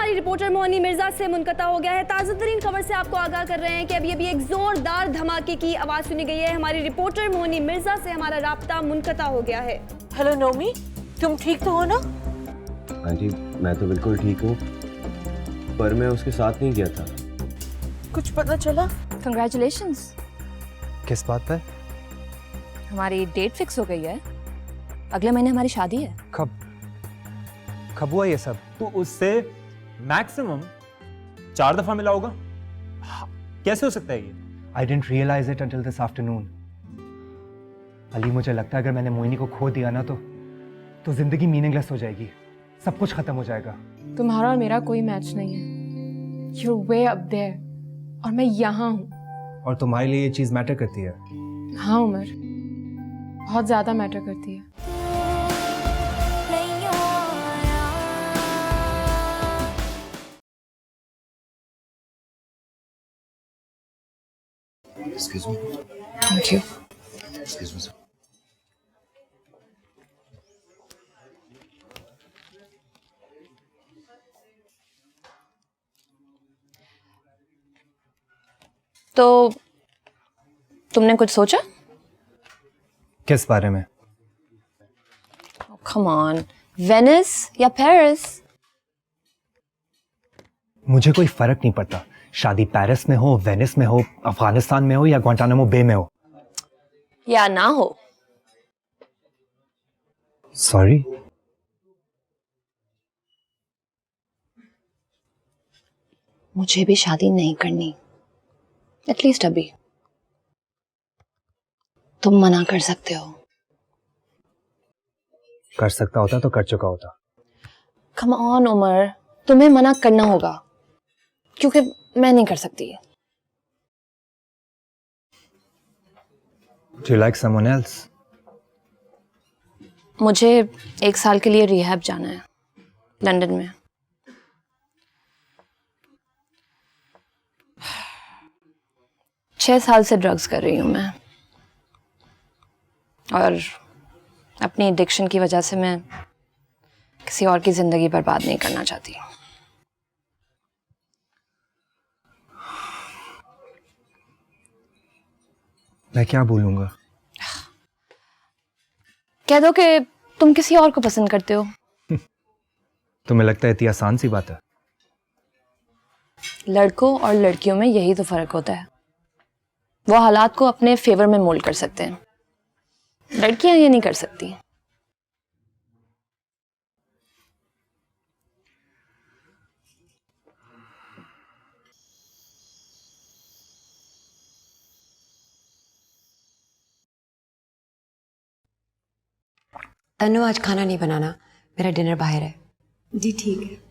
हमारी रिपोर्टर मोहनी मिर्जा से मुनक़ता हो गया है। ताज़ा तरीन खबर से आपको आगाह कर रहे हैं कि अभी एक जोरदार धमाके की आवाज़ सुनी गई है। हमारी रिपोर्टर मोहनी मिर्जा से हमारा राब्ता मुनक़ता हो गया है। हेलो नोमी, तुम ठीक तो हो ना? हाँ जी, मैं तो बिल्कुल ठीक हूँ, पर मैं उसके साथ नहीं गया था। कुछ पता चला? कंग्रेचुलेशंस। किस बात पर? हमारी डेट फिक्स हो गई है, अगले महीने हमारी शादी है। कब हुआ ये सब? तो उससे मैक्सिमम 4 दफा मिला होगा। कैसे हो सकता है ये? I didn't realize it until this afternoon. Ali, मुझे लगता है अगर मैंने मोहिनी को खो दिया ना तो जिंदगी मीनिंगलेस हो जाएगी, सब कुछ खत्म हो जाएगा। तुम्हारा और मेरा कोई मैच नहीं है। You're way up there और मैं यहाँ हूँ। और तुम्हारे लिए ये चीज मैटर करती है? हाँ उमर, बहुत ज्यादा मैटर करती है। Excuse me. Thank you. Excuse me, sir. तो तुमने कुछ सोचा? किस बारे में? कम ऑन, वेनिस या पेरिस? मुझे कोई फर्क नहीं पड़ता, शादी पेरिस में हो, वेनिस में हो, अफगानिस्तान में हो या ग्वांटानामो बे में हो। या ना हो। सॉरी। मुझे भी शादी नहीं करनी, एटलीस्ट अभी। तुम मना कर सकते हो। कर सकता होता तो कर चुका होता। कम ऑन उमर, तुम्हें मना करना होगा क्योंकि मैं नहीं कर सकती। Do you like someone else? मुझे 1 साल के लिए रिहैब जाना है लंदन में। छह साल से ड्रग्स कर रही हूँ मैं, और अपनी एडिक्शन की वजह से मैं किसी और की जिंदगी बर्बाद नहीं करना चाहती। मैं क्या बोलूंगा? कह दो कि तुम किसी और को पसंद करते हो। तुम्हें लगता है इतनी आसान सी बात है? लड़कों और लड़कियों में यही तो फर्क होता है, वो हालात को अपने फेवर में मोल्ड कर सकते हैं, लड़कियां ये नहीं कर सकती। तन्नू, आज खाना नहीं बनाना, मेरा डिनर बाहर है। जी ठीक है।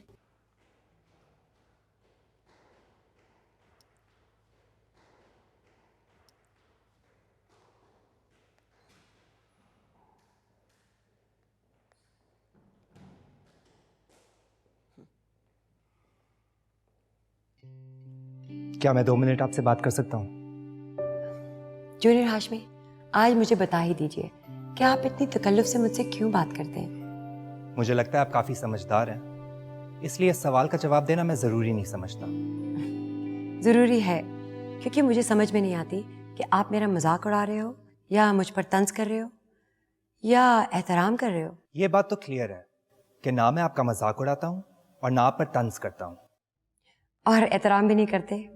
क्या मैं 2 मिनट आपसे बात कर सकता हूँ? जूनियर हाशमी, आज मुझे बता ही दीजिए कि आप इतनी तकल्लुफ से मुझसे क्यों बात करते हैं? मुझे लगता है आप काफी समझदार हैं, इसलिए इस सवाल का जवाब देना मैं जरूरी नहीं समझता। ज़रूरी है, क्योंकि मुझे समझ में नहीं आती कि आप मेरा मजाक उड़ा रहे हो या मुझ पर तंज कर रहे हो या एहतराम कर रहे हो। ये बात तो क्लियर है कि ना मैं आपका मजाक उड़ाता हूँ और ना आप पर तंज करता हूँ। और एहतराम भी नहीं करते।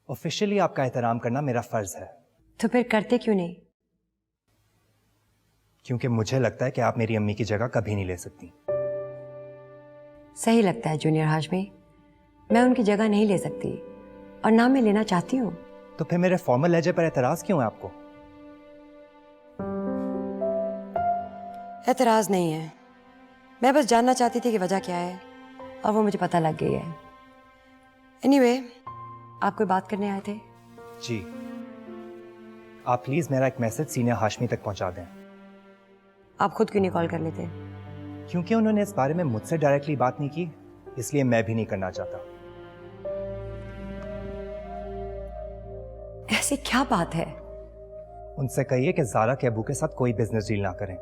ऑफिशियली आपका एहतराम करना मेरा फर्ज है। तो फिर करते क्यों नहीं? क्योंकि मुझे लगता है कि आप मेरी अम्मी की जगह कभी नहीं ले सकती। सही लगता है जूनियर हाशमी, मैं उनकी जगह नहीं ले सकती और ना मैं लेना चाहती हूँ। तो फिर मेरे फॉर्मल लहजे पर एतराज क्यों है आपको? एतराज नहीं है, मैं बस जानना चाहती थी कि वजह क्या है, और वो मुझे पता लग गई है। एनीवे, आप कोई बात करने आए थे? जी, आप प्लीज मेरा एक मैसेज सीनियर हाशमी तक पहुंचा दें। आप खुद क्यों नहीं कॉल कर लेते? क्योंकि उन्होंने इस बारे में मुझसे डायरेक्टली बात नहीं की, इसलिए मैं भी नहीं करना चाहता। ऐसी क्या बात है? उनसे कहिए कि ज़ारा के अबू के साथ कोई बिजनेस डील ना करें।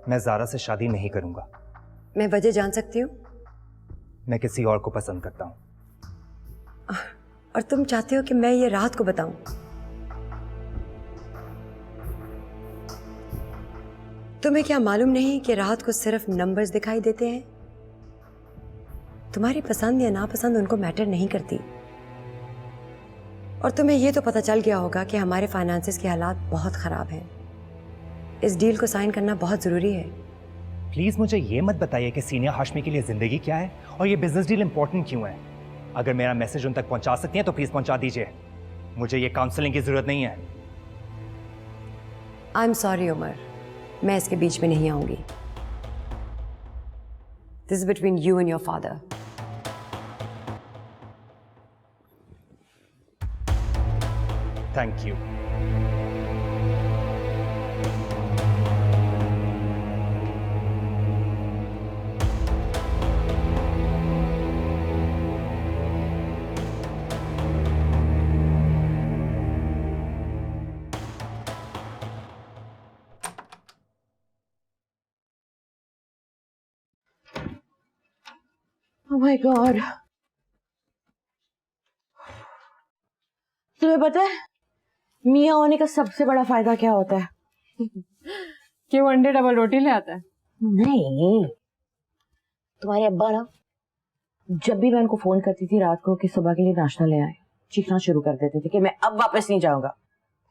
मैं ज़ारा से शादी नहीं करूंगा। मैं वजह जान सकती हूँ? मैं किसी और को पसंद करता हूँ। और तुम चाहते हो कि मैं ये राहत को बताऊं? तुम्हें क्या मालूम नहीं कि राहत को सिर्फ नंबर्स दिखाई देते हैं? तुम्हारी पसंद या नापसंद उनको मैटर नहीं करती। और तुम्हें यह तो पता चल गया होगा कि हमारे फाइनेंसेस के हालात बहुत खराब हैं। इस डील को साइन करना बहुत जरूरी है। प्लीज मुझे ये मत बताइए कि सीनियर हाशमी के लिए जिंदगी क्या है और ये बिजनेस डील इंपॉर्टेंट क्यों है। अगर मेरा मैसेज उन तक पहुंचा सकती हैं तो प्लीज पहुंचा दीजिए। मुझे ये काउंसलिंग की जरूरत नहीं है। आई एम सॉरी उमर, मैं इसके बीच में नहीं आऊंगी। This is between you and your father. Thank you. Oh my God. तुम्हें पता है मियाँ होने का सबसे बड़ा फायदा क्या होता है? कि वो अंडे डबल रोटी ले आता है। नहीं, तुम्हारे अब्बा ना जब भी मैं उनको फोन करती थी रात को कि सुबह के लिए नाश्ता ले आए, चीखना शुरू कर देते थे कि मैं अब वापस नहीं जाऊंगा।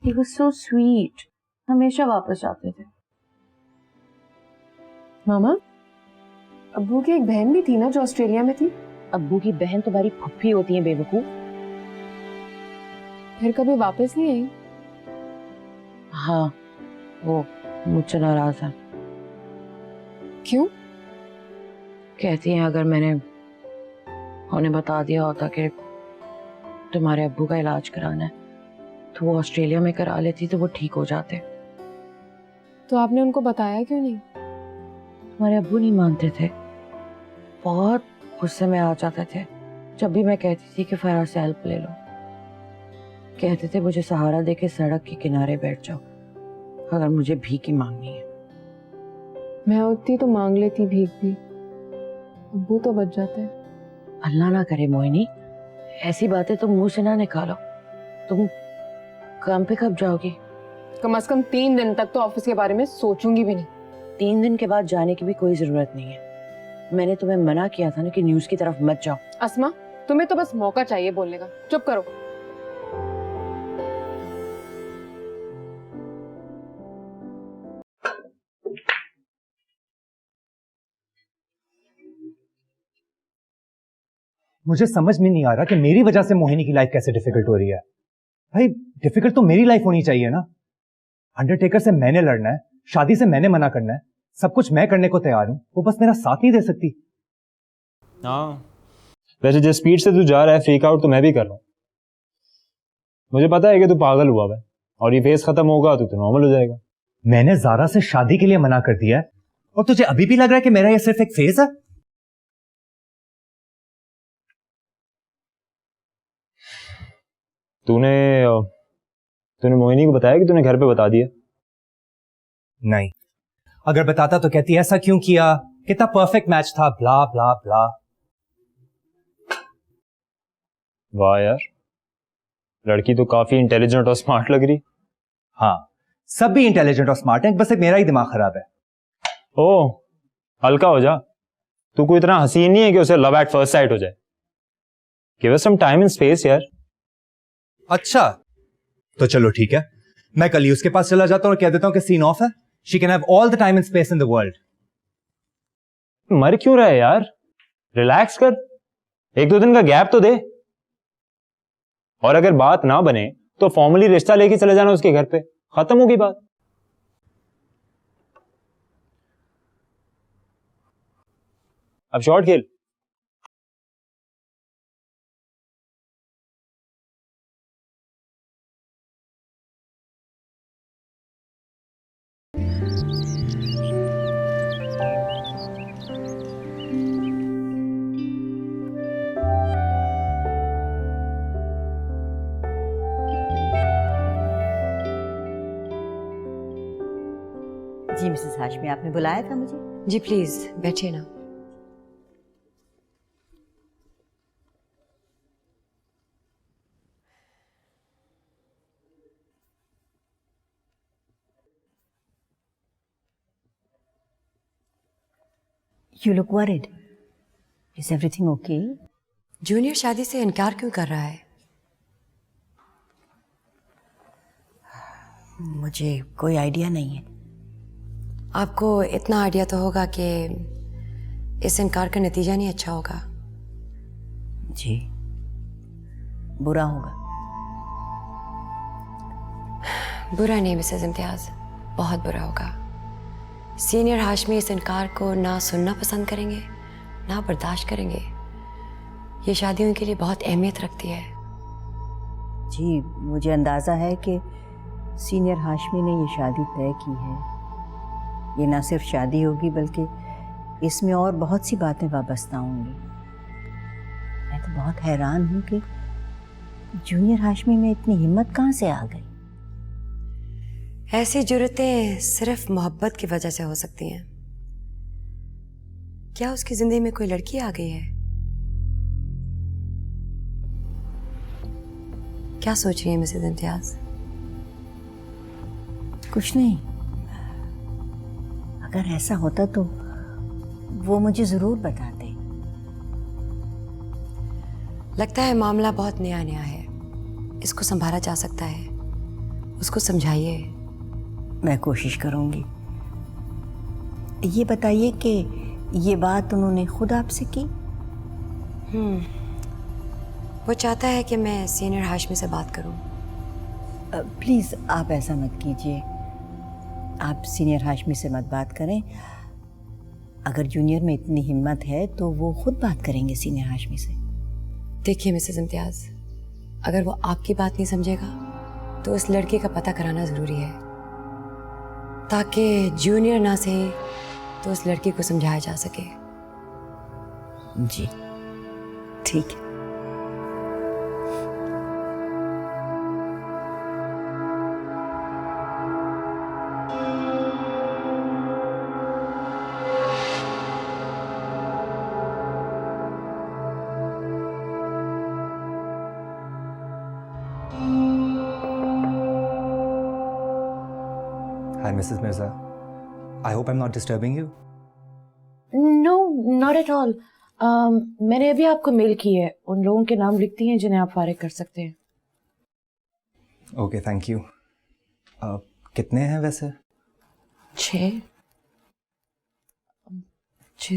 He was so sweet. हमेशा वापस जाते थे। मामा, अब्बू की एक बहन भी थी ना जो ऑस्ट्रेलिया में थी। अब्बू की बहन तुम्हारी फुफ्फी होती है बेवकूफ। फिर कभी वापस नहीं आई? हाँ, वो मुझसे नाराज है। क्यों? कहती हैं अगर मैंने उन्हें बता दिया होता कि तुम्हारे अब्बू का इलाज कराना है तो वो ऑस्ट्रेलिया में करा लेती तो वो ठीक हो जाते। तो आपने उनको बताया क्यों नहीं? तुम्हारे अब्बू नहीं मानते थे, बहुत गुस्से में आ जाते थे जब भी मैं कहती थी कि फराज से हेल्प ले लो। कहते थे मुझे सहारा देके सड़क के किनारे बैठ जाओ अगर मुझे भीख ही मांगनी है। मैं होती तो मांग लेती भीख भी, अब्बू तो बच जाते। अल्लाह ना करे मोहिनी, ऐसी बातें तुम मुंह से ना निकालो। तुम काम पे कब जाओगी? कम से कम 3 दिन तक तो ऑफिस के बारे में सोचूंगी भी नहीं। 3 दिन के बाद जाने की भी कोई जरूरत नहीं है। मैंने तुम्हें मना किया था ना कि न्यूज की तरफ मत जाओ। अस्मा, तुम्हें तो बस मौका चाहिए बोलने का। चुप करो। मुझे समझ में नहीं आ रहा कि मेरी वजह से मोहिनी की लाइफ कैसे डिफिकल्ट हो रही है। भाई डिफिकल्ट तो मेरी लाइफ होनी चाहिए ना। अंडरटेकर से मैंने लड़ना है, शादी से मैंने मना करना है, सब कुछ मैं करने को तैयार हूं, वो बस मेरा साथ नहीं दे सकती। हाँ, वैसे जिस स्पीड से तू जा रहा है फेक आउट तो मैं भी कर रहा हूँ। मुझे पता है कि तू पागल हुआ है और ये फेस खत्म होगा तो नॉर्मल हो जाएगा। मैंने ज़ारा से शादी के लिए मना कर दिया है और तुझे अभी भी लग रहा है कि मेरा ये सिर्फ एक फेज है? तूने मोहिनी को बताया कि तूने घर पे बता दिया? नहीं, अगर बताता तो कहती ऐसा क्यों किया, कितना परफेक्ट मैच था, ब्ला ब्ला ब्ला। वाह यार, लड़की तो काफी इंटेलिजेंट और स्मार्ट लग रही। हाँ, सब भी इंटेलिजेंट और स्मार्ट हैं, बस एक मेरा ही दिमाग खराब है। ओह, हल्का हो जा। तू कोई इतना हसीन नहीं है कि उसे लव एट फर्स्ट साइट हो जाए। Give us some time and space यार। अच्छा तो चलो ठीक है, मैं कल ही उसके पास चला जाता हूँ और कह देता हूँ कि सीन ऑफ है। She can have all the time and space in the world. मर क्यों रहा है यार, रिलैक्स कर, 1-2 दिन का गैप तो दे। और अगर बात ना बने तो फॉर्मली रिश्ता लेके चले जाना उसके घर पे, खत्म होगी बात। अब शॉर्ट खेल। जी मिसेस हाशमी, आपने बुलाया था मुझे? जी प्लीज़ बैठिए ना। You look worried. Is everything okay? Junior शादी से इनकार क्यों कर रहा है? मुझे कोई आइडिया नहीं है। आपको इतना आइडिया तो होगा कि इस इनकार का नतीजा नहीं अच्छा होगा। जी, बुरा होगा। बुरा नहीं मिसेज इम्तियाज, बहुत बुरा होगा। सीनियर हाशमी इस इनकार को ना सुनना पसंद करेंगे ना बर्दाश्त करेंगे। ये शादी उनके लिए बहुत अहमियत रखती है। जी, मुझे अंदाज़ा है कि सीनियर हाशमी ने ये शादी तय की है। ये ना सिर्फ शादी होगी बल्कि इसमें और बहुत सी बातें वाबस्ता होंगी। मैं तो बहुत हैरान हूँ कि जूनियर हाशमी में इतनी हिम्मत कहाँ से आ गई। ऐसी जुर्रतें सिर्फ मोहब्बत की वजह से हो सकती हैं। क्या उसकी जिंदगी में कोई लड़की आ गई है? क्या सोच रही है मिसेज इम्तियाज? कुछ नहीं। अगर ऐसा होता तो वो मुझे ज़रूर बताते। लगता है मामला बहुत नया नया है, इसको संभाला जा सकता है। उसको समझाइए। मैं कोशिश करूंगी। ये बताइए कि ये बात उन्होंने खुद आपसे की? वो चाहता है कि मैं सीनियर हाशमी से बात करूं। प्लीज़ आप ऐसा मत कीजिए। आप सीनियर हाशमी से मत बात करें। अगर जूनियर में इतनी हिम्मत है तो वो खुद बात करेंगे सीनियर हाशमी से। देखिए मिसेज इम्तियाज, अगर वो आपकी बात नहीं समझेगा तो उस लड़के का पता कराना ज़रूरी है, ताकि जूनियर ना सही तो उस लड़की को समझाया जा सके। जी ठीक है। Hi, Mrs. Mirza. I hope I'm not disturbing you. No not at all. मैंने अभी आपको मेल की है। उन लोगों के नाम लिखती हैं जिन्हें आप फारिग कर सकते हैं। Okay, thank you. कितने हैं वैसे? 6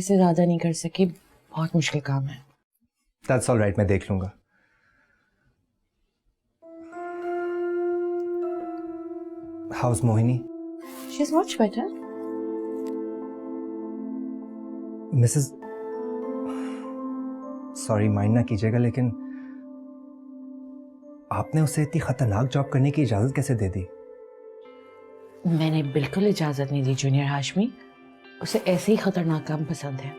से ज़्यादा नहीं कर सकी, बहुत मुश्किल काम है। That's all right, मैं देख लूँगा। How's Mohini? She's much better. Mrs. Sorry mind ना कीजिएगा, लेकिन आपने उसे इतनी खतरनाक जॉब करने की इजाजत कैसे दे दी? मैंने बिल्कुल इजाजत नहीं दी जूनियर हाशमी। उसे ऐसे ही खतरनाक काम पसंद है।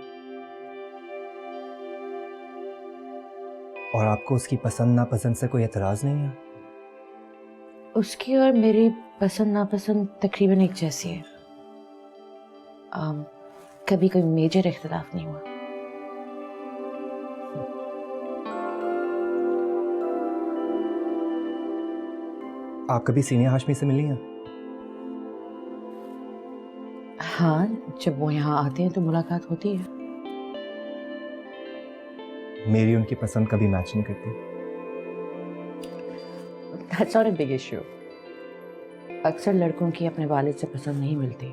और आपको उसकी पसंद नापसंद से कोई एतराज नहीं है? उसकी और मेरी पसंद नापसंद तकरीबन एक जैसी है। कभी कोई मेजर इख्तिलाफ नहीं हुआ। आप कभी सीनियर हाशमी से मिली हैं? हाँ, जब वो यहाँ आते हैं तो मुलाकात होती है। मेरी उनकी पसंद कभी मैच नहीं करती। That's not a big issue. अक्सर लड़कों की अपने वालिद से पसंद नहीं मिलती,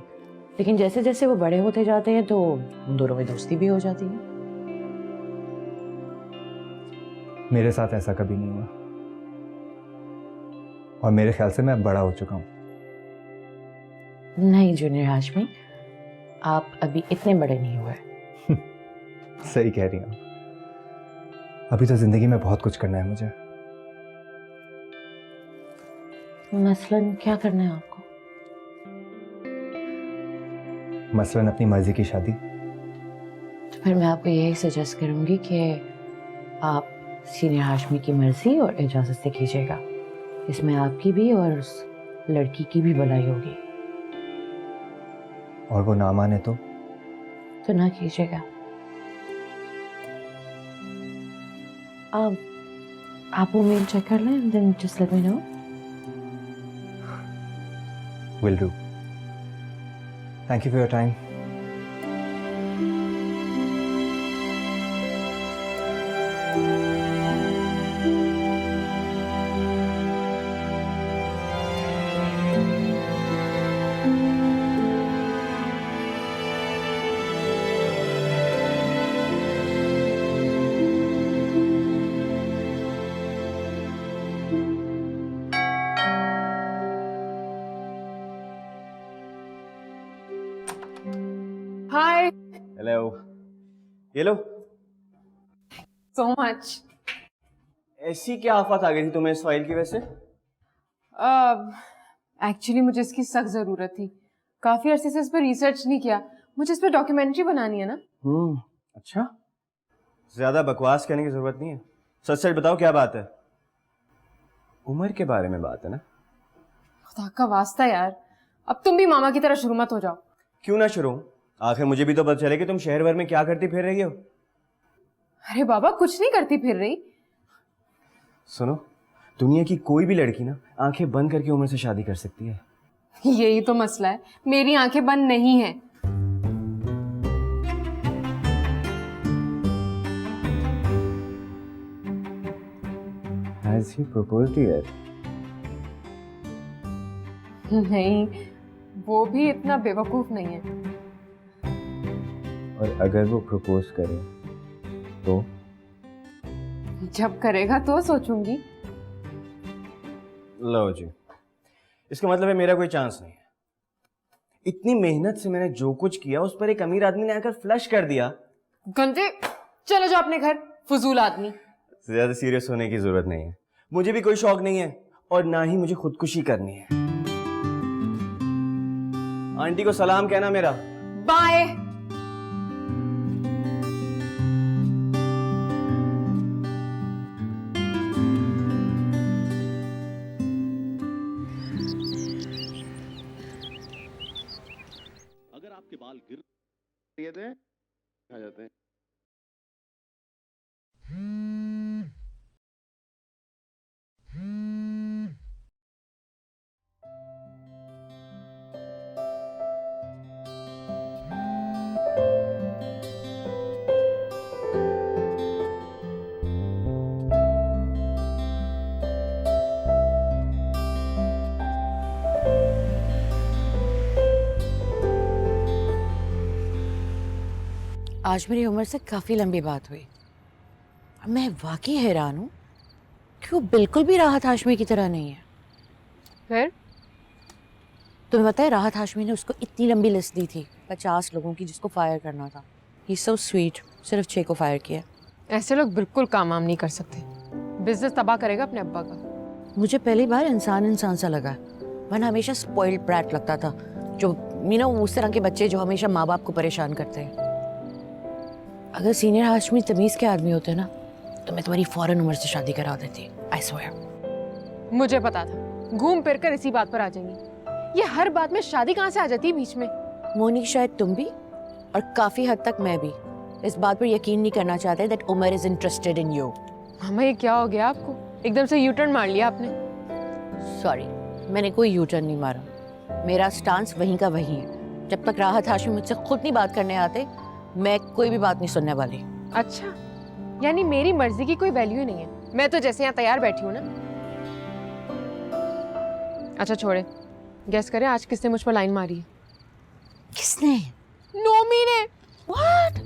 लेकिन जैसे जैसे वो बड़े होते जाते हैं तो उन दोनों में दोस्ती भी हो जाती है। मेरे साथ ऐसा कभी नहीं हुआ, और मेरे ख्याल से मैं बड़ा हो चुका हूँ। नहीं जूनियर हाशमी, आप अभी इतने बड़े नहीं हुए। सही कह रही हैं। अभी तो जिंदगी में बहुत कुछ करना है मुझे। मसलन क्या करना है आपको? मसलन अपनी मर्जी की शादी। तो फिर मैं आपको यही सजेस्ट करूंगी कि आप सीनियर हाशमी की मर्जी और इजाजत से कीजिएगा। इसमें आपकी भी और उस लड़की की भी भलाई होगी। और वो ना माने तो ना कीजिएगा। आप वो मेल चेक कर लें, then just let me know. Will do. Thank you for your time. Hi. Hello. ये लो। So much. ऐसी क्या आफत आ गई थी तुम्हें इस फाइल की वजह से? एक्चुअली मुझे इसकी सख्त जरूरत थी। काफी अरसे से इस पर रिसर्च नहीं किया। मुझे इस पर डॉक्यूमेंट्री बनानी है ना। अच्छा, ज्यादा बकवास करने की जरूरत नहीं है। सच सच बताओ क्या बात है? उम्र के बारे में बात है ना? खुदा का वास्ता यार, अब तुम भी मामा की तरह शुरू मत हो जाओ। क्यों ना शुरू? आखिर मुझे भी तो पता चले कि तुम शहर भर में क्या करती फिर रही हो। अरे बाबा, कुछ नहीं करती फिर रही। सुनो, दुनिया की कोई भी लड़की ना आंखें बंद करके उम्र से शादी कर सकती है। यही तो मसला है, मेरी आंखें बंद नहीं है। Has he proposed to you yet? नहीं, वो भी इतना बेवकूफ नहीं है। और अगर वो प्रपोज करे तो? जब करेगा तो सोचूंगी। लो जी, इसका मतलब है मेरा कोई चांस नहीं है। इतनी मेहनत से मैंने जो कुछ किया उस पर एक अमीर आदमी ने आकर फ्लश कर दिया। गंदे, चले जाओ अपने घर, फजूल आदमी। ज्यादा सीरियस होने की जरूरत नहीं है। मुझे भी कोई शौक नहीं है और ना ही मुझे खुदकुशी करनी है। आंटी को सलाम कहना मेरा। बाय। अगर आपके बाल गिर आ जाते हैं। आज मेरी उम्र से काफ़ी लंबी बात हुई। मैं वाकई हैरान हूँ कि वो बिल्कुल भी राहत हाशमी की तरह नहीं है। फिर तुम्हें पता है, राहत हाशमी ने उसको इतनी लंबी लिस्ट दी थी 50 लोगों की जिसको फायर करना था। ही सो स्वीट, सिर्फ 6 को फायर किया। ऐसे लोग बिल्कुल काम वाम नहीं कर सकते। बिजनेस तबाह करेगा अपने अब्बा का। मुझे पहली बार इंसान इंसान सा लगा, वरना हमेशा स्पॉइल्ड ब्रैट लगता था, जो उस तरह के बच्चे जो हमेशा माँ बाप को परेशान करते हैं। अगर सीनियर हाशमी तमीज़ के आदमी होते ना तो मैं तुम्हारी फौरन उम्र से शादी करा देती। I swear. मुझे पता था घूम फिर कर इसी बात पर आ जाएंगी। ये हर बात में शादी कहाँ से आ जाती है बीच में? मोनी, शायद तुम भी और काफी हद तक मैं भी इस बात पर यकीन नहीं करना चाहते that Umar is interested in you. मामा, ये क्या हो गया आपको? एकदम से यू टर्न मार लिया आपने। सॉरी, मैंने कोई यू टर्न नहीं मारा। मेरा स्टांस वहीं का वहीं है। जब तक राहत हाशमी मुझसे खुद नहीं बात करने आते, मैं कोई भी बात नहीं सुनने वाली। अच्छा, यानी मेरी मर्जी की कोई वैल्यू ही नहीं है। मैं तो जैसे यहाँ तैयार बैठी हूँ ना। अच्छा छोड़े, गेस करें आज किसने मुझ पर लाइन मारी है? किसने? नोमी ने। What?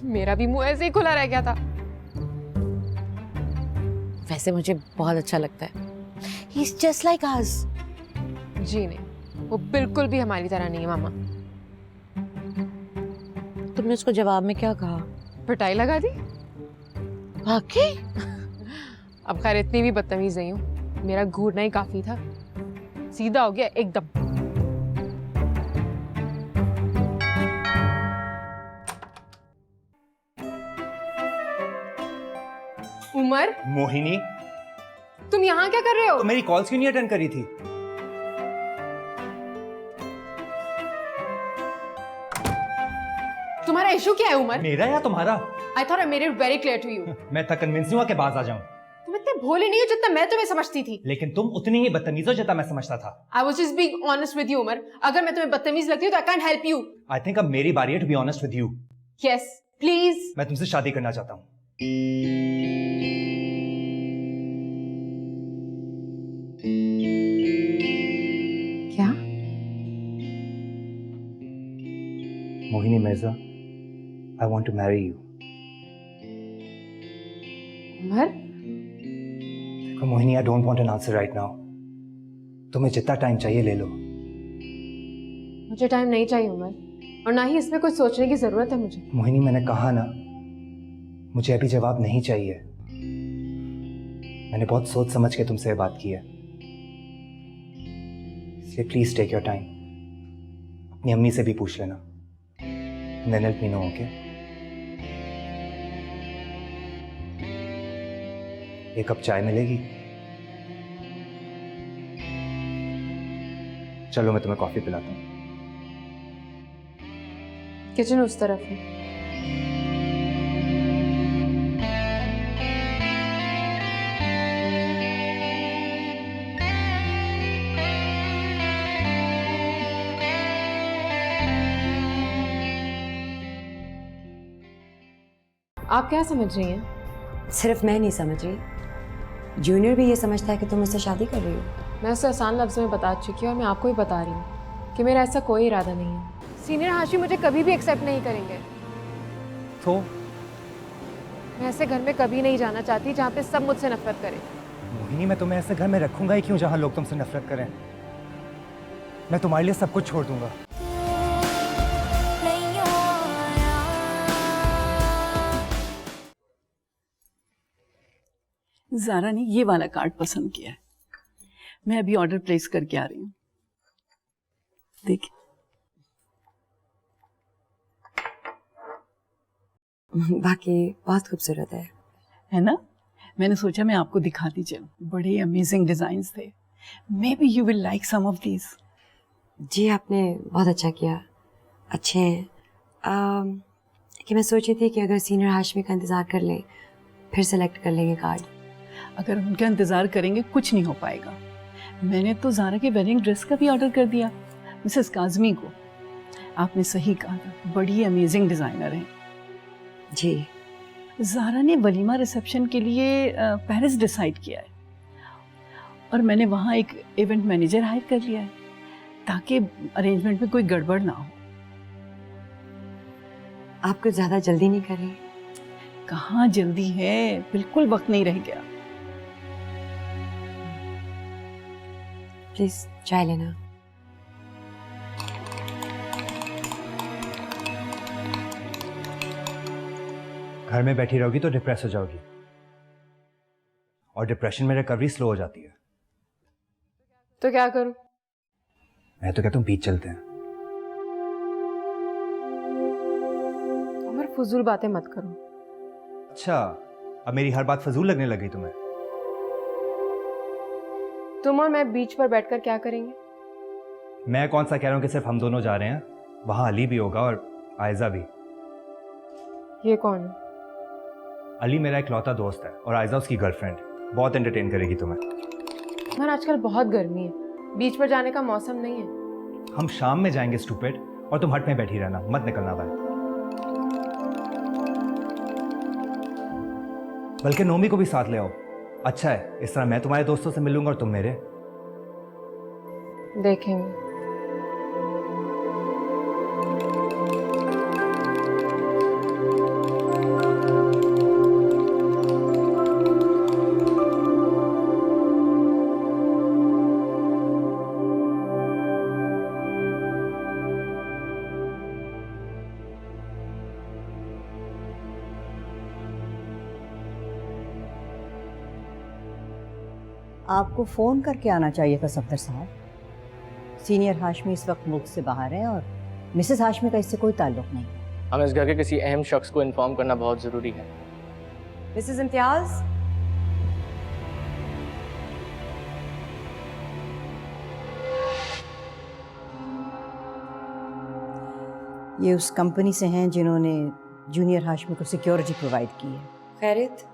मेरा भी मुंह ऐसे ही खुला रह गया था। वैसे मुझे बहुत अच्छा लगता है। He's just like us. जी नहीं, वो बिल्कुल भी हमारी तरह नहीं है मामा। तुमने उसको जवाब में क्या कहा? पिटाई लगा दी। वाकई? अब खैर इतनी भी बदतमीज नहीं हूँ, मेरा घूरना ही काफी था। सीधा हो गया एकदम। उमर, मोहिनी, तुम यहाँ क्या कर रहे हो? तो मेरी कॉल्स क्यों नहीं अटेंड करी थी? इशू क्या है उमर? मेरा या तुम्हारा? I thought I made it very clear to you. मैं इतना कन्विंस हुआ के बाज आ जाऊं। तुम इतने भोले नहीं हो जितना मैं तुम्हें समझती थी। लेकिन तुम उतनी ही बदतमीज हो जितना मैं समझता था। I was just being honest with you Umar. अगर मैं तुम्हें बदतमीज लगती हूँ तो I can't help you. I think अब मेरी बारी है to be honest with you. Yes please. मैं तुमसे शादी करना चाहता हूँ। क्या? Mohini Mirza, I want to marry you. Umar? देखो Mohini, I don't want an answer right now. तुम्हें जितना टाइम चाहिए ले लो। मुझे टाइम नहीं चाहिए उमर, और ना ही इसमें कुछ सोचने की जरूरत है मुझे। मोहिनी, मैंने कहा ना, मुझे अभी जवाब नहीं चाहिए। मैंने बहुत सोच समझ के तुमसे बात की है, इसलिए प्लीज टेक योर टाइम। अपनी अम्मी से भी पूछ लेना। Then let me know, okay? एक कप चाय मिलेगी? चलो मैं तुम्हें कॉफी पिलाता हूँ। किचन उस तरफ है। आप क्या समझ रही हैं? सिर्फ मैं नहीं समझ रही, जूनियर भी ये समझता है कि तुम मुझसे शादी कर रही हो। मैं उसे आसान लफ्ज़ों में बता चुकी हूँ और मैं आपको भी बता रही हूँ कि मेरा ऐसा कोई इरादा नहीं है। सीनियर हाशिम मुझे कभी भी एक्सेप्ट नहीं करेंगे। तो मैं ऐसे घर में कभी नहीं जाना चाहती जहाँ पे सब मुझसे नफरत करें। मोहिनी, मैं तुम्हें ऐसे घर में रखूंगा ही क्यों जहाँ लोग तुमसे नफरत करें। मैं तुम्हारे लिए सब कुछ छोड़ दूंगा। ज़ारा ने ये वाला कार्ड पसंद किया है। मैं अभी ऑर्डर प्लेस करके आ रही हूँ। देखिए, बाकी बहुत खूबसूरत है ना? मैंने सोचा मैं आपको दिखाती चलूं। बड़े अमेजिंग डिजाइन्स थे। Maybe you will like some of these. जी, आपने बहुत अच्छा किया, अच्छे हैं। कि मैं सोची थी कि अगर सीनियर हाशमी का इंतज़ार कर लें फिर सेलेक्ट कर लेंगे कार्ड। अगर उनका इंतज़ार करेंगे कुछ नहीं हो पाएगा। मैंने तो ज़ारा के वेडिंग ड्रेस का भी ऑर्डर कर दिया मिसेस काज़मी को। आपने सही कहा था, बड़ी अमेजिंग डिज़ाइनर हैं। जी, ज़ारा ने वलीमा रिसेप्शन के लिए पेरिस डिसाइड किया है और मैंने वहाँ एक इवेंट मैनेजर हायर कर लिया है ताकि अरेंजमेंट में कोई गड़बड़ ना हो। आप कुछ ज़्यादा जल्दी नहीं कर रही? कहाँ जल्दी है, बिल्कुल वक्त नहीं रह गया। प्लीज चाय लेना। घर में बैठी रहोगी तो डिप्रेस हो जाओगी, और डिप्रेशन में रिकवरी स्लो हो जाती है। तो क्या करूं? मैं तो कहता हूँ बीच चलते हैं। उमर, फजूल बातें मत करो। अच्छा, अब मेरी हर बात फजूल लगने लगी तुम्हें? तुम और मैं बीच पर बैठकर क्या करेंगे? मैं कौन सा कह रहा हूँ कि सिर्फ हम दोनों जा रहे हैं। वहां अली भी होगा और आयजा भी। ये कौन है? अली मेरा इकलौता दोस्त है और आयजा उसकी गर्लफ्रेंड। बहुत एंटरटेन करेगी तुम्हें। उमर, आजकल बहुत गर्मी है, बीच पर जाने का मौसम नहीं है। हम शाम में जाएंगे स्टूपिड, और तुम हट में बैठी रहना, मत निकलना भाई। बल्कि नोमी को भी साथ ले आओ। अच्छा है, इस तरह मैं तुम्हारे दोस्तों से मिलूंगा और तुम मेरे। देखेंगे। आपको फ़ोन करके आना चाहिए था सफदर साहब। सीनियर हाशमी इस वक्त मुल्क से बाहर है और मिसेस हाशमी का इससे कोई ताल्लुक नहीं। हमें इस घर के किसी अहम शख्स को इन्फॉर्म करना बहुत ज़रूरी है। मिसेस इम्तियाज़, ये उस कंपनी से हैं जिन्होंने जूनियर हाशमी को सिक्योरिटी प्रोवाइड की है। खैरियत,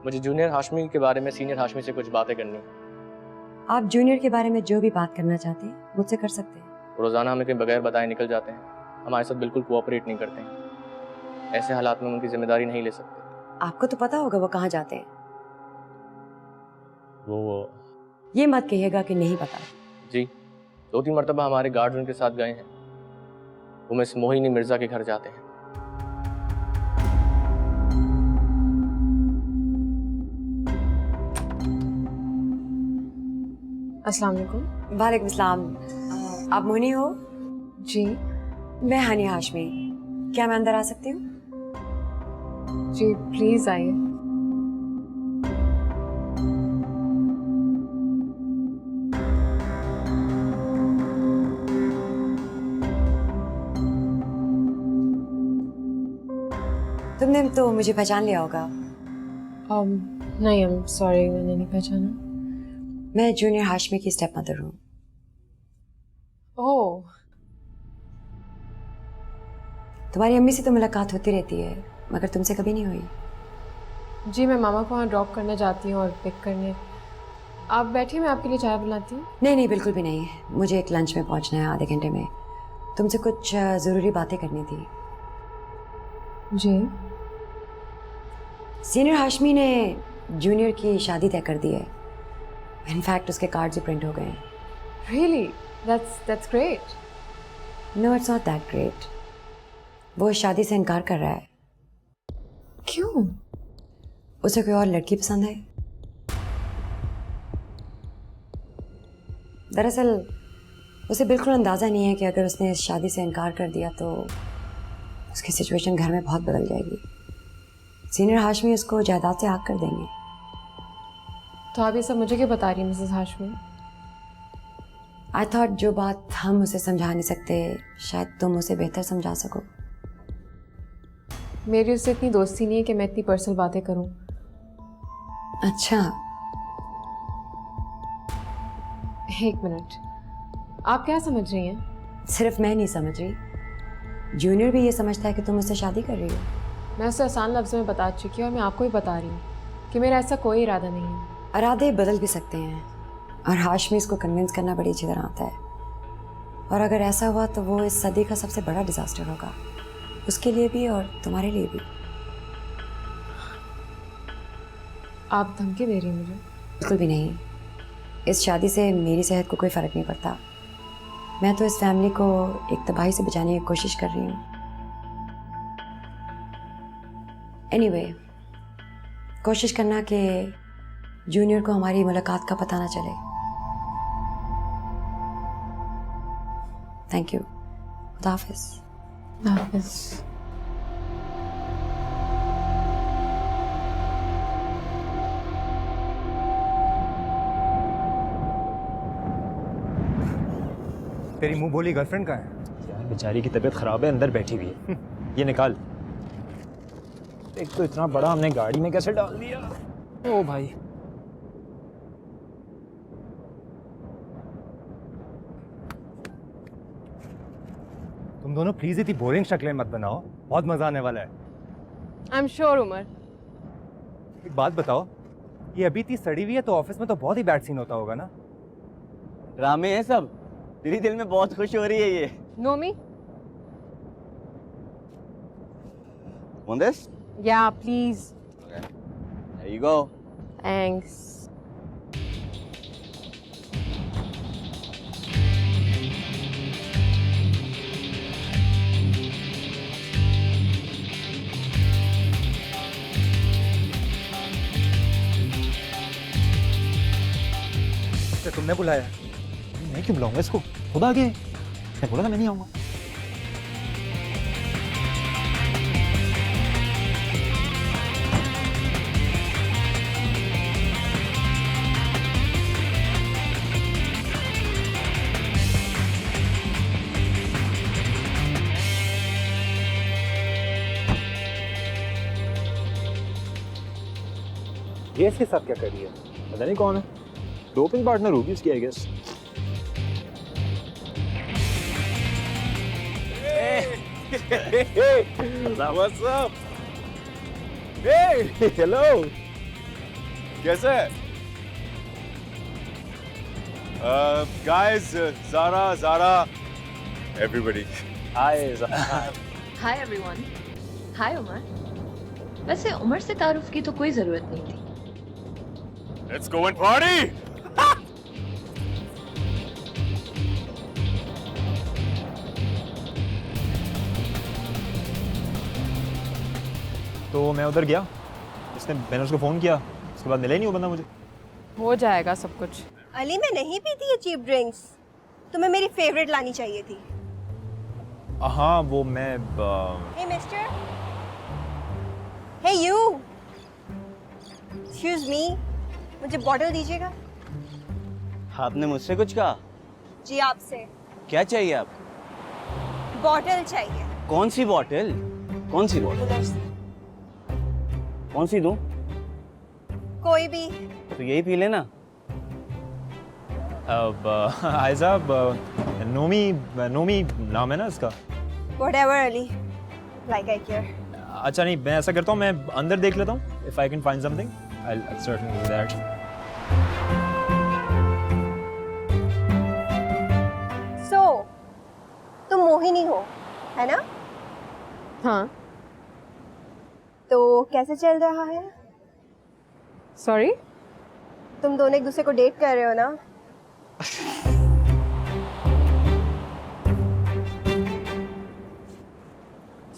मुझे जूनियर हाशमी के बारे में सीनियर हाशमी से कुछ बातें करनी है। आप जूनियर के बारे में जो भी बात करना चाहते हैं मुझसे कर सकते हैं। रोज़ाना हमें कहीं बगैर बताए निकल जाते हैं, हमारे साथ बिल्कुल कोऑपरेट नहीं करते हैं। ऐसे हालात में हम उनकी जिम्मेदारी नहीं ले सकते। आपको तो पता होगा वो कहाँ जाते हैं। वो ये मत कहिएगा कि नहीं पता। जी, 2-3 मरतबा हमारे गार्ड्स उनके साथ गए हैं। वो मिस मोहिनी मिर्जा के घर जाते हैं। अस्सलाम वालेकुम। वालेकुम सलाम। आप मोहिनी हो? जी मैं हानिया हाशमी। क्या मैं अंदर आ सकती हूँ? जी प्लीज आइए। तुमने तो मुझे पहचान लिया होगा। नहीं, आई एम सॉरी, मैंने नहीं पहचाना। मैं जूनियर हाशमी की स्टेप मदर हूँ। ओह, तुम्हारी अम्मी से तो मुलाकात होती रहती है, मगर तुमसे कभी नहीं हुई। जी मैं मामा को वहाँ ड्रॉप करने जाती हूँ और पिक करने। आप बैठिए, मैं आपके लिए चाय बनाती हूँ। नहीं नहीं, बिल्कुल भी नहीं। मुझे एक लंच में पहुँचना है आधे घंटे में। तुमसे कुछ ज़रूरी बातें करनी थी। जी। सीनियर हाशमी ने जूनियर की शादी तय कर दी है। इनफैक्ट उसके कार्ड भी प्रिंट हो गए हैं। Really? That's great. No, it's not that great. वो इस शादी से इनकार कर रहा है। क्यों? उसे कोई और लड़की पसंद है। दरअसल उसे बिल्कुल अंदाज़ा नहीं है कि अगर उसने इस शादी से इनकार कर दिया तो उसकी सिचुएशन घर में बहुत बदल जाएगी। सीनियर हाशमी उसको जायदाद से आग कर देंगे। तो आप ये सब मुझे क्यों बता रही हैं मिसेस हाशमी? आई थॉट जो बात हम उसे समझा नहीं सकते शायद तुम उसे बेहतर समझा सको। मेरी उससे इतनी दोस्ती नहीं है कि मैं इतनी पर्सनल बातें करूं। अच्छा, एक मिनट, आप क्या समझ रही हैं? सिर्फ मैं नहीं समझ रही, जूनियर भी ये समझता है कि तुम उससे शादी कर रही हो। मैं उसे आसान लफ्ज़ों में बता चुकी हूँ और मैं आपको भी बता रही हूँ कि मेरा ऐसा कोई इरादा नहीं है। इरादे बदल भी सकते हैं और हाशमी इसको कन्विंस करना बड़ी अच्छी तरह आता है। और अगर ऐसा हुआ तो वो इस सदी का सबसे बड़ा डिजास्टर होगा, उसके लिए भी और तुम्हारे लिए भी। आप धमकी दे रही हैं मुझे? बिल्कुल भी नहीं। इस शादी से मेरी सेहत को कोई फ़र्क नहीं पड़ता। मैं तो इस फैमिली को एक तबाही से बचाने की कोशिश कर रही हूँ। एनीवे, कोशिश करना कि जूनियर को हमारी मुलाकात का पता ना चले। Thank you. खुदा हाफिज़। हाफिज़। तेरी मुंह बोली गर्लफ्रेंड कहाँ है? यार बेचारी की तबीयत खराब है, अंदर बैठी हुई है। ये निकाल। एक तो इतना बड़ा हमने गाड़ी में कैसे डाल दिया। ओ भाई, तुम दोनों प्लीज इतनी बोरिंग शक्लें मत बनाओ, बहुत मजा आने वाला है। I am sure Umar. एक बात बताओ, ये अभी इतनी सड़ी हुई है तो ऑफिस में तो बहुत ही बैड सीन होता होगा ना? ड्रामे है सब, तेरी दिल में बहुत खुश हो रही है ये। No me? Want this? Yeah, please. There you go. Thanks. तुमने बुलाया? मैं क्यों बुलाऊंगा इसको? खुद आ गए। मैं बोला था मैं नहीं आऊंगा। ये इसके साथ क्या कर रही है? पता नहीं कौन है, डोपिंग पार्टनर होगी उसकी I guess. What's up? Hey, hello. कैसा है? Guys, Zara, everybody. Hi hi everyone. Hi Umar. वैसे उमर से तारुफ की तो कोई जरूरत नहीं थी। Let's go and party. तो मैं उधर गया, मैंने उसको फोन किया, उसके बाद मिला ही नहीं वो बंदा मुझे। हो जाएगा सब कुछ। अली, मैं नहीं पीती ये चीप ड्रिंक्स, तुम्हें मेरी फेवरेट लानी चाहिए थी। हाँ वो मैं hey mister, hey you, excuse me, मुझे बॉटल दीजिएगा। आपने मुझसे कुछ कहा? जी आपसे। क्या चाहिए आपको? बॉटल चाहिए। कौन सी बॉटल? कौन सी बॉटल? उधर से। कौन सी दूं? कोई भी। तो यही पी लेना। अब आयज़ा, नोमी नाम है ना इसका? Whatever Ali, like I care। अच्छा नहीं, मैं ऐसा करता हूँ, मैं अंदर देख लेता हूँ। If I can find something, I'll certainly do that। So, तुम मोहिनी हो, है ना? हाँ। तो कैसे चल रहा है? सॉरी? तुम दोनों एक दूसरे को डेट कर रहे हो ना?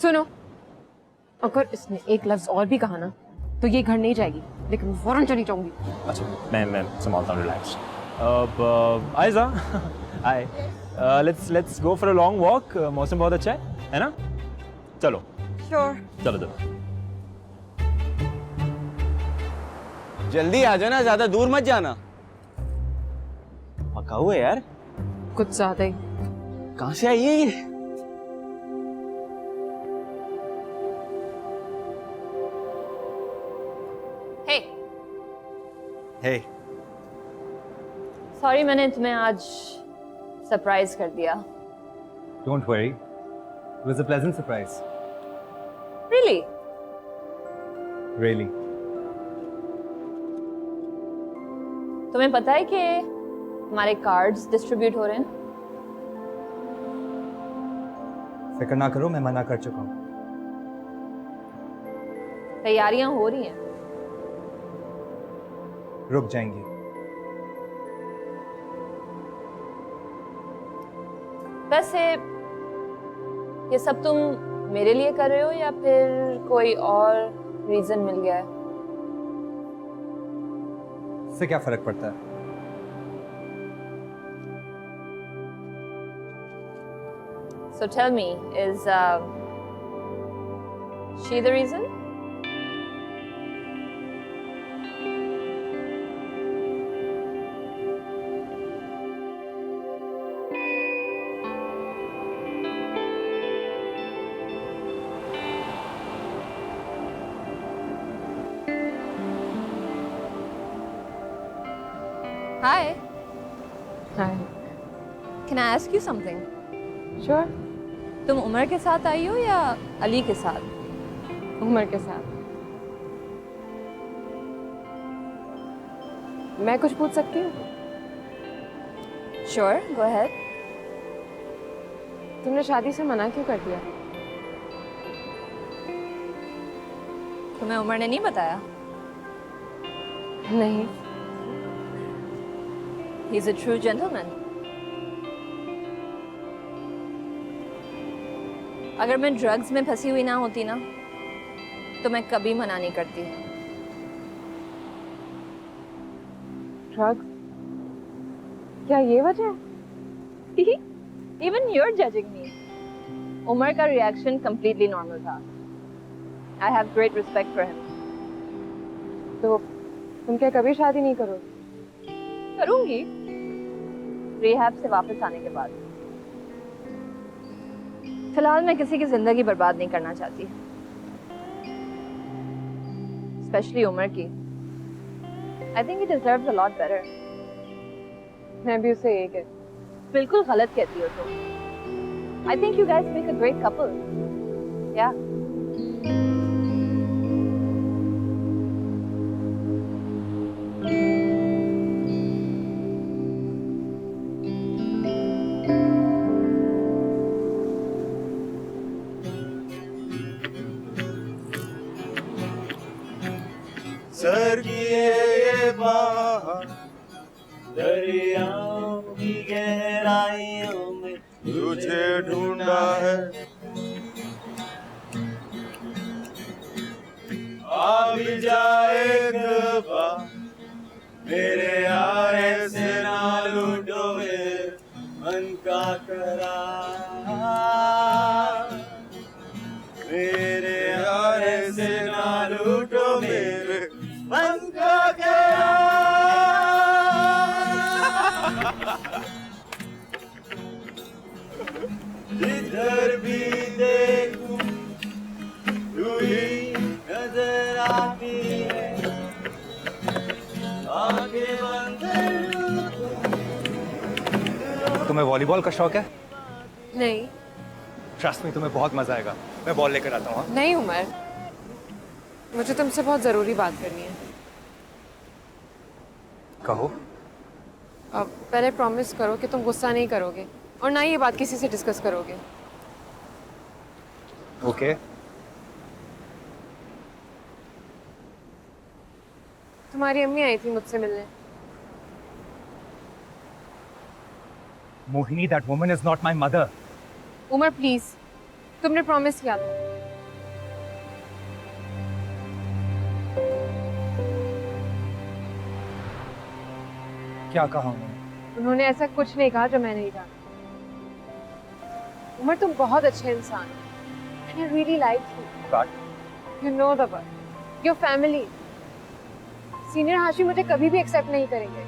सुनो, अगर इसने एक लफ्ज और भी कहा ना तो ये घर नहीं जाएगी, लेकिन फौरन चली जाऊंगी। अच्छा मैं संभालता हूँ, रिलैक्स। अब Ayza, hi, let's go for a long walk. मौसम बहुत अच्छा है ना? चलो Sure। चलो। जल्दी आ जाना, ज्यादा दूर मत जाना। पका हुआ है यार। कुछ ज्यादा ही। कहाँ से आई है ये? हे Hey, सॉरी मैंने तुम्हें आज सरप्राइज कर दिया। Don't worry, it was a pleasant surprise. Really? Really. तुम्हें पता है कि हमारे कार्ड्स डिस्ट्रीब्यूट हो रहे हैं? फिक्र ना करो, मैं मना कर चुका हूँ। तैयारियां हो रही हैं। रुक जाएंगी। वैसे ये सब तुम मेरे लिए कर रहे हो या फिर कोई और रीजन मिल गया है? इससे क्या फर्क पड़ता है? So tell me, is she the reason? Hi. Hi. Can I ask you something? Sure। तुम उमर के साथ आई हो या अली के साथ? उमर के साथ। मैं कुछ पूछ सकती हूँ? Sure, go ahead. तुमने शादी से मना क्यों कर दिया? तुम्हें उमर ने नहीं बताया? नहीं। He's a true gentleman. अगर मैं ड्रग्स में फंसी हुई ना होती ना तो मैं कभी मना नहीं करती। ड्रग्स? क्या ये वजह? Even you're judging me. Umar का रिएक्शन completely normal था। I have great respect for him. तो तुम क्या कभी शादी नहीं करोगे? करूंगी रिहैब से वापस आने के बाद। फिलहाल मैं किसी की जिंदगी बर्बाद नहीं करना चाहती, स्पेशली उमर की। I think he deserves a lot better. मैं भी उसे यही कहती। बिल्कुल गलत कहती हो तुम। I think you guys make a great couple. Yeah. Sir किए ये बाहर दरियाओं की गहराइयों में तुझे ढूंढा है, आ भी जाएगा मेरे आए से ना लूटो मेरे मन का करार, मेरे आए से ना लूटो मेरे मन का करार। जिधर भी देखूं तू ही नजर आती है, आंखें बंद तुम्हें वॉलीबॉल का शौक है? नहीं। ट्रस्ट मी, तुम्हें बहुत मजा आएगा। मैं बॉल लेकर आता हूँ। नहीं उमर, मुझे तुमसे बहुत ज़रूरी बात करनी है। कहो। अब पहले प्रॉमिस करो कि तुम गुस्सा नहीं करोगे और ना ही ये बात किसी से डिस्कस करोगे। ओके। तुम्हारी अम्मी आई थी मुझसे मिलने। Mohini, that woman is not my mother. Umar please, तुमने प्रॉमिस किया था। क्या कहा उन्होंने? उन्होंने ऐसा कुछ नहीं कहा जो मैं नहीं जाना। उमर, तुम बहुत अच्छे इंसान हो। And I really like you. But you know the word. Your family. Senior Hashim मुझे कभी भी एक्सेप्ट नहीं करेंगे।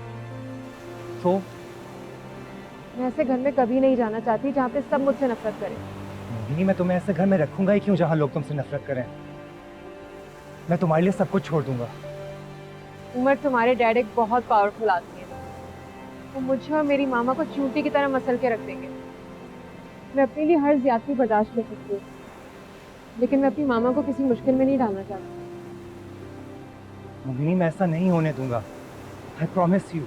तो मैं ऐसे घर में कभी नहीं जाना चाहती जहाँ पे सब मुझसे नफरत करें। मोहिनी, मैं तुम्हें ऐसे घर में रखूंगा ही क्यों जहाँ लोग तुमसे नफरत करें। मैं तुम्हारे लिए सब कुछ छोड़ दूंगा। उमर, तुम्हारे डैड एक बहुत पावरफुल आदमी है। वो मुझे और मेरी मामा को चूंटी की तरह मसल के रख देंगे। मैं अपने लिए हर ज्यादती बर्दाश्त कर सकती हूँ, लेकिन मैं अपनी मामा को किसी मुश्किल में नहीं डालना चाहती। मोहिनी, मैं ऐसा नहीं होने दूंगा। I promise you.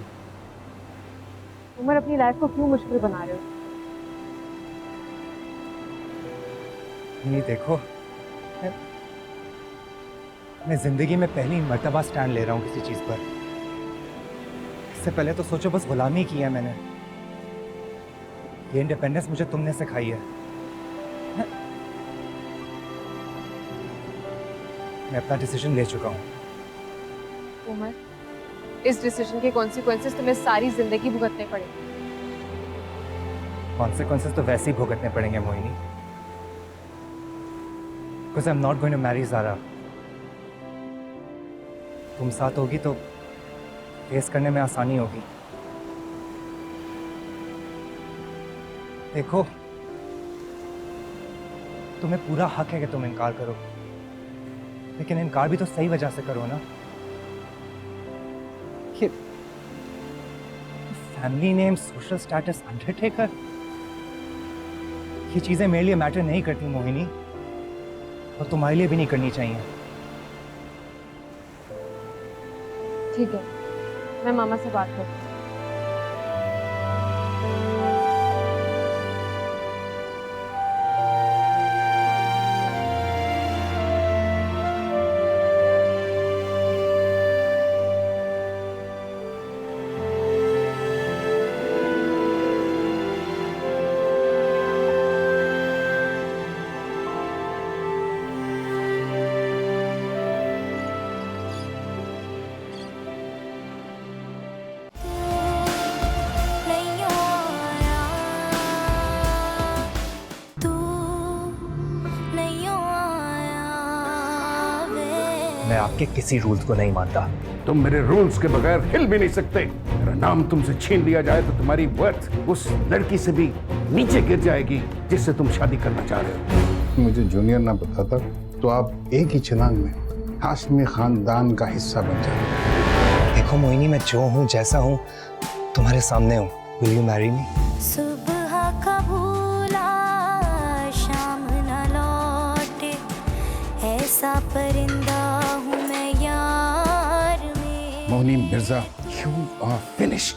उमर, अपनी लाइफ को क्यों मुश्किल बना रहे हो? नहीं, देखो, मैं जिंदगी में पहली मर्तबा स्टैंड ले रहा हूँ किसी चीज पर। इससे पहले तो सोचो बस गुलामी की है मैंने। ये इंडिपेंडेंस मुझे तुमने सिखाई है। मैं अपना डिसीजन ले चुका हूँ। उमर, इस डिसीजन के कॉन्सिक्वेंसेस तुम्हें सारी जिंदगी भुगतने पड़ेंगे। कॉन्सिक्वेंसेस तो वैसे ही भुगतने पड़ेंगे Mohini, because I'm not going to marry Zara. तुम साथ होगी तो फेस करने में आसानी होगी। देखो, तुम्हें पूरा हक है कि तुम इनकार करो, लेकिन इनकार भी तो सही वजह से करो ना। ये family name, social status, Undertaker, ये चीजें मेरे लिए मैटर नहीं करती मोहिनी, और तुम्हारे लिए भी नहीं करनी चाहिए। ठीक है, मैं मामा से बात करती हूँ। मैं आपके किसी रूल्स को नहीं मानता। तुम मेरे रूल्स के बगैर हिल भी नहीं सकते। मेरा नाम तुमसे छीन लिया जाए तो तुम्हारी वर्थ उस लड़की से भी नीचे गिर जाएगी जिससे तुम शादी करना चाह रहे हो। मुझे जूनियर ना बताता तो आप एक ही छलांग में हाशमी खानदान का हिस्सा बन जाते। देखो मोहिनी, मैं जो हूँ, जैसा हूँ, तुम्हारे सामने हूँ। Will you marry me? सुबह का भूला सा परिंदा हूँ मैं यार में। Mohini Mirza, you are finished.